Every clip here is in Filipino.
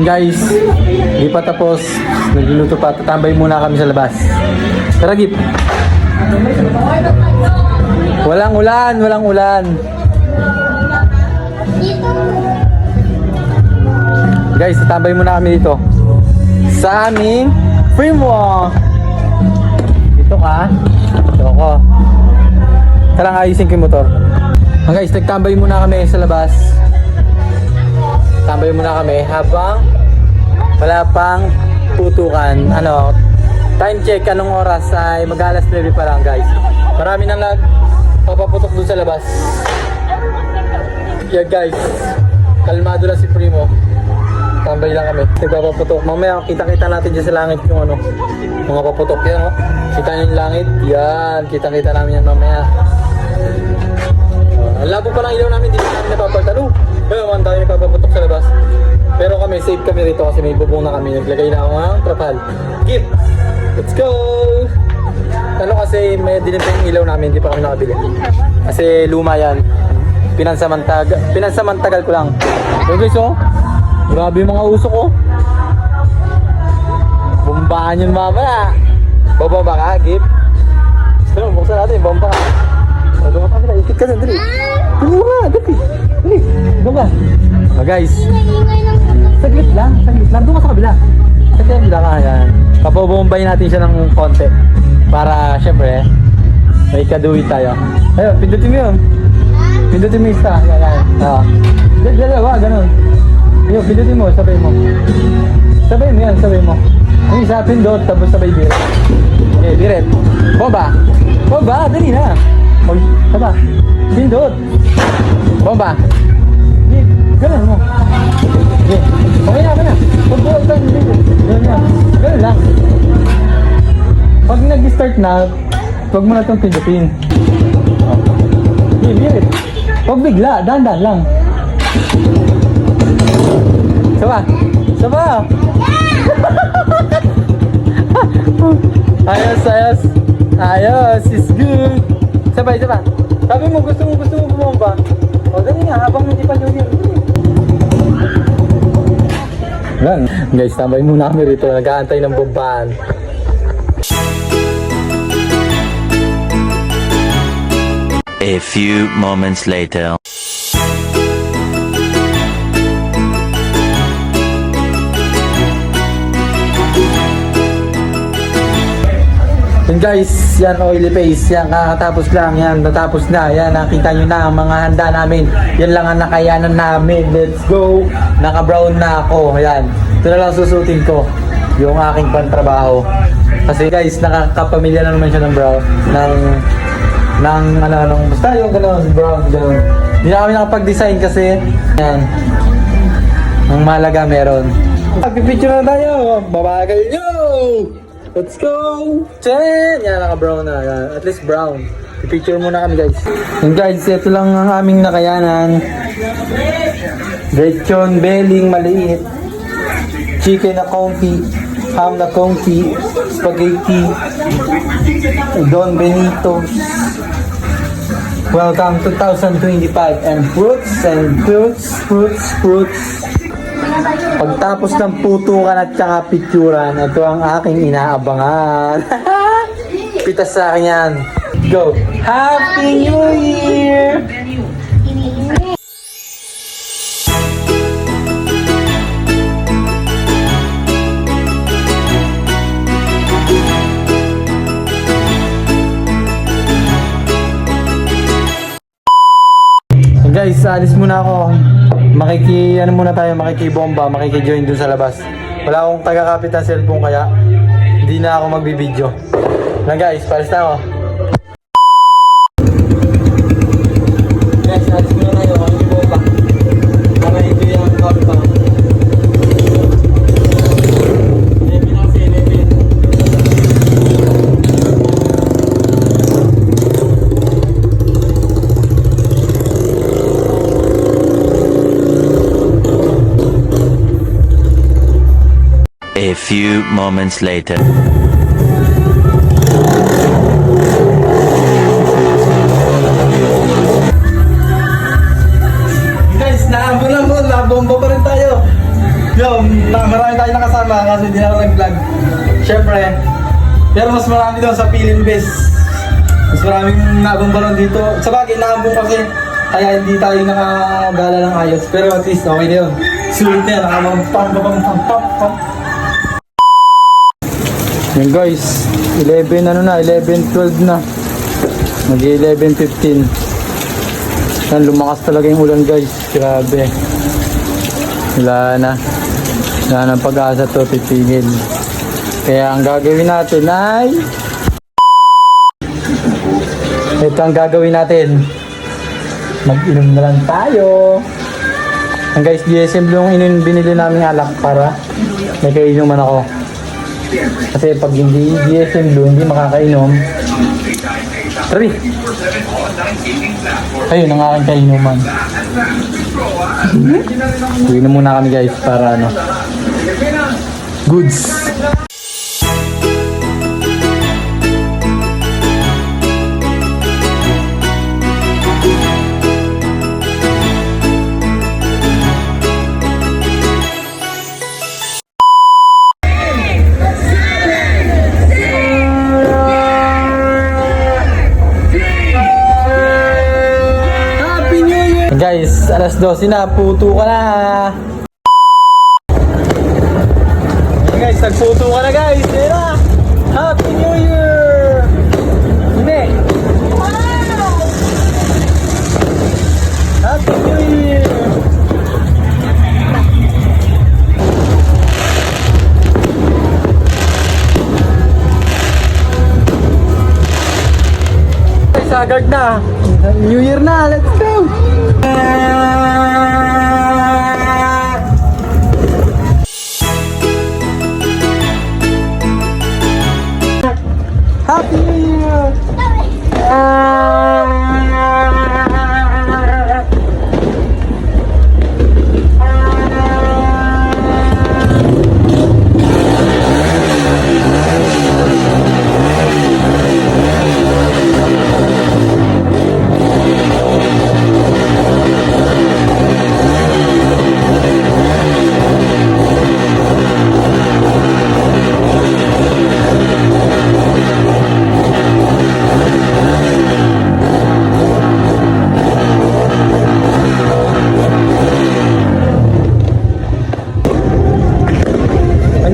Guys, di pa tapos. Nagluluto pa. Tatambay muna kami sa labas. Tara, Gip. Walang ulan, walang ulan. Guys, tatambay muna kami dito. Sa aming Primo. Dito ka. Dito ako. Tara nga, ayusin ko yung motor. Guys, nagtambay muna kami sa labas. Tambay muna kami habang wala pang putukan. Ano, time check, anong oras ay mag-alas 9 pa lang, guys. Marami nang papaputok dun sa labas. Yeah, guys, kalmado lang si Primo. Tambay lang kami, nagpapaputok. Mamaya kita-kita natin dyan sa langit yung ano, mga paputok yan, oh. Kita nyo yung langit, yan, kita-kita namin yan mamaya. Ang labo pa lang ilaw namin, hindi namin napapagtalo. Pero naman tayo nagpapaputok sa labas. Pero kami, safe kami rito kasi may bubong na kami. Naglagay na ako ng trapal. Gip! Let's go! Ano kasi may dilim pa yung ilaw namin, hindi pa kami nakabili. Kasi luma yan. Pinansamantagal ko lang. So guys, oh. Grabe yung mga usok, oh. Bombahan yun mamaya. Bababa ka, Gip. Pero buksan natin, bomba ka. Doon ka, ikit ka na, dali. Dali nga, dali. Dali, doon ka. Guys, saglit lang. Doon ka sa kabila. Sa kabila ka, yan. Papabombay natin siya ng konti. Para, syempre, may kaduwi tayo. Ayun, pindutin mo yun. Pindutin mo isa. Yan. Dalawa, ganun. Ayun, pindutin mo, sabay mo. Sabay mo yan, sabay mo. Yung isa, pindot, tapos sabay biret. Okay, biret. Bomba. Bomba, dali na. Oy, saba. Pindot. Bomba. Ganun mo. Okay. Okay na. Pagbuhat tayo dito. Ganun lang. Pag nag-start na, huwag mo na itong pindutin. Okay, birit. Huwag bigla, dahan-dahan lang. Saba. Ayos, is good. Sabay. Sabi mo, gusto mo bumomba. O, dali nga, habang hindi pa yun. Yan. Guys, tambay muna kami rito. Nag-aantay ng bombahan. A few moments later. Yan guys, yan oily face, yan kakatapos lang, yan natapos na, yan nakita nyo na ang mga handa namin, yan lang ang nakayanan namin, let's go, naka brown na ako, yan, ito na lang susutin ko, yung aking pantrabaho, kasi guys, nakakapamilya na naman siya ng brown, basta yung gano'n, brown, gano'n, hindi na kami nakapag-design kasi, yan, ang malaga meron, pag-picture na tayo, babagal nyo! Let's go! Ten! Yan, naka-brown na. Yan. At least brown. I-picture muna kami, guys. And guys, ito lang ang aming nakayanan. Lechon belling maliit. Chicken na konti. Ham na konti. Spaghetti. Don Benito's. Welcome 2025. And fruits. Pagtapos ng putukan at saka picturan, ito ang aking inaabangan. Pitas sa akin yan. Go! Happy New Year! Guys, alis muna ako. Makikibomba, makikijoin dun sa labas. Wala akong taga-kapit ng cellphone kaya hindi na ako magbibideo. Na guys, palis na ako. Guys, alis muna tayo. Makikibomba. Makikibomba yung kapit. A few moments later. Guys, nabomba pa rin tayo. Ito, marami tayo nakasama kasi hindi na ako nag-vlog. Siyempre, pero mas marami daw sa Philippine Best. Mas maraming naabang balon dito. Sa bagay, naabong kasi kaya hindi tayo nakagala ng ayos. Pero at least okay na yun. Sulit na yan, nakabang pam. Yan guys, 11 ano na, 11:12 na. Mag-11:15. Yan, lumakas talaga yung ulan guys. Grabe. Wala na ng pag-asa to titigil. Kaya ang gagawin natin ay ito ang gagawin natin. Mag-inom na lang tayo. Ang guys, DSM Blue yung binili namin alak para may kainuman ako. Kasi pag hindi DSM Blue, hindi makakainom. Trabi! Ayun ang aking kainuman. Uwi na muna kami guys para ano. Goods! Guys, alas 12 na, puto ka na. Okay guys, nagputo ka na guys. Ayun na. Happy New Year! Hindi. Happy New Year! Guys, agad na. New Year na, let's go! Happy New Year!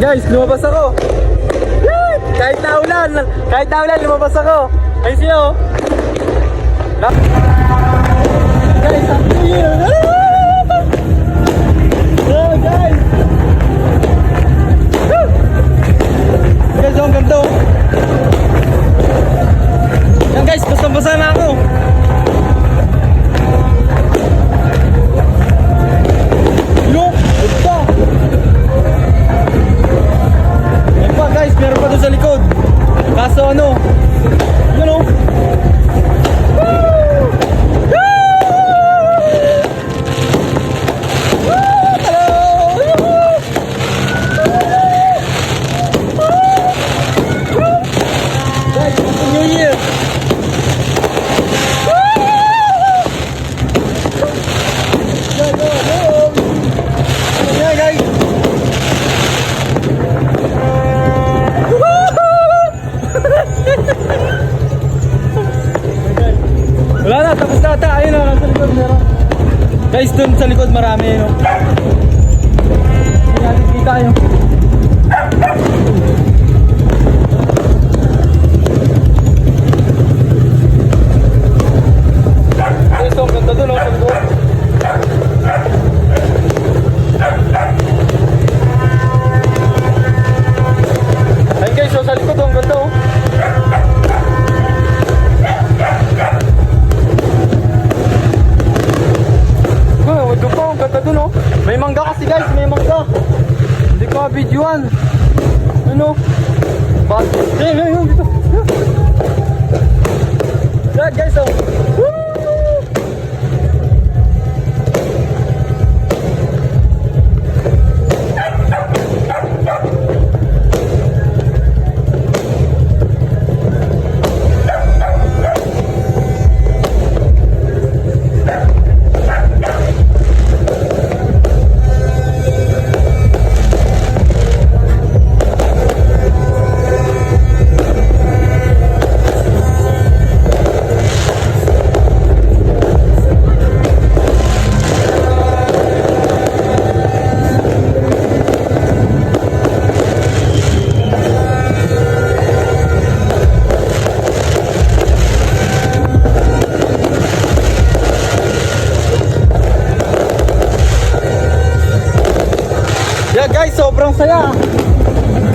Guys, lumabas ako. Kahit na ulan, lumabas ako. Ayun siya oh. Guys, happy New Year! Oh, guys! Guys, ang ganda oh. Yan guys, basta-basa na ako. Yung, ito. Guys, meron pa doon sa likod. Kaso ano, you know. Woo! Hello! Guys, Happy New Year! Yeah, guys! Wala na, tapos na ata. Ayun na, nasa likod meron. Guys, dun sa likod marami, no? Hindi natin kita yun. Guys, ang ganda dun, no? Sa likod. Ayun guys, sa likod, ang ganda, oh. May mangga kasi guys, may mangga. Hindi ko ma-videoan. Ano? Bad. Hey, dito. Yeah, guys, oh. Woo!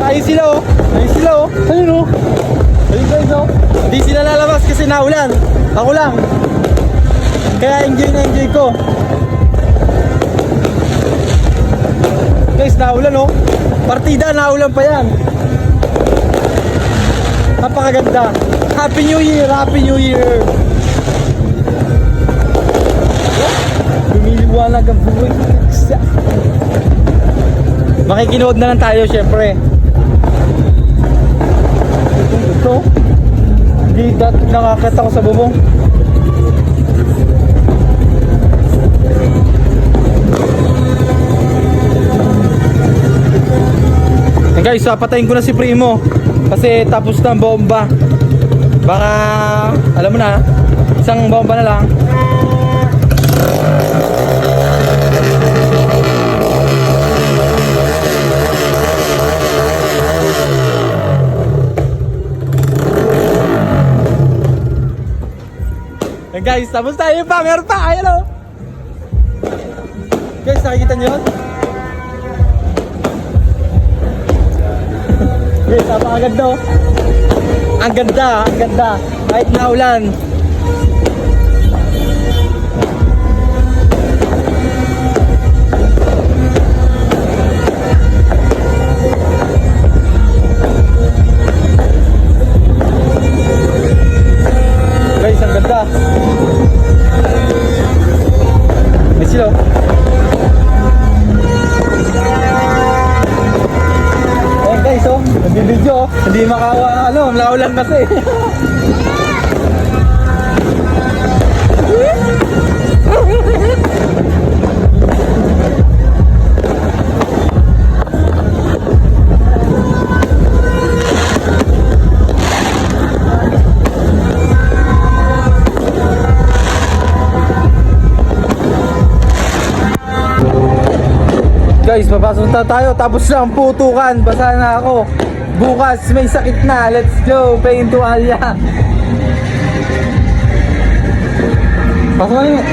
ayun sila oh. Ayun sila oh. Ayun oh. Ayun guys oh. Hindi sila lalabas kasi naulan. Ako lang. Kaya enjoy na enjoy ko. Guys, naulan oh. Partida, naulan pa yan. Napakaganda. Happy New Year! Happy New Year! Lumiliwanag ang buhay. Makikinood na lang tayo syempre. Ito. Hindi nakakita ko sa bubong. And guys, patayin ko na si Primo kasi tapos na ang bomba. Baka alam mo na, isang bomba na lang. And guys, tapos tayo pa, meron pa, ayan o. Guys, nakikita nyo yun? Guys, napakaganda o. Ang ganda, ang ganda. Kahit naulan. Guys, ang ganda. May sila. Ayan guys, oh. Nagbibidyo, oh. Hindi makawa, ano, naulan kasi. Guys, papasok na tayo. Tapos na ang putukan. Basa na ako. Bukas may sakit na. Let's go. Pain to Alya. Pasok na yun.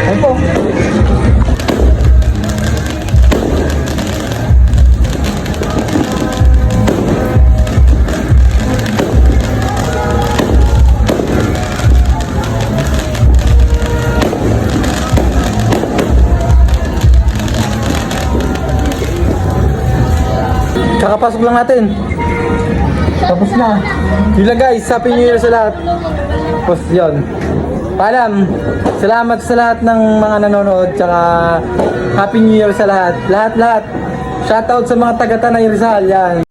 Ayun po. Kakapasok lang natin. Tapos na. Yun lang guys, Happy New Year sa lahat. Tapos yun. Paalam. Salamat sa lahat ng mga nanonood. Tsaka Happy New Year sa lahat. Lahat. Shoutout sa mga taga Tanay Rizal. Yan.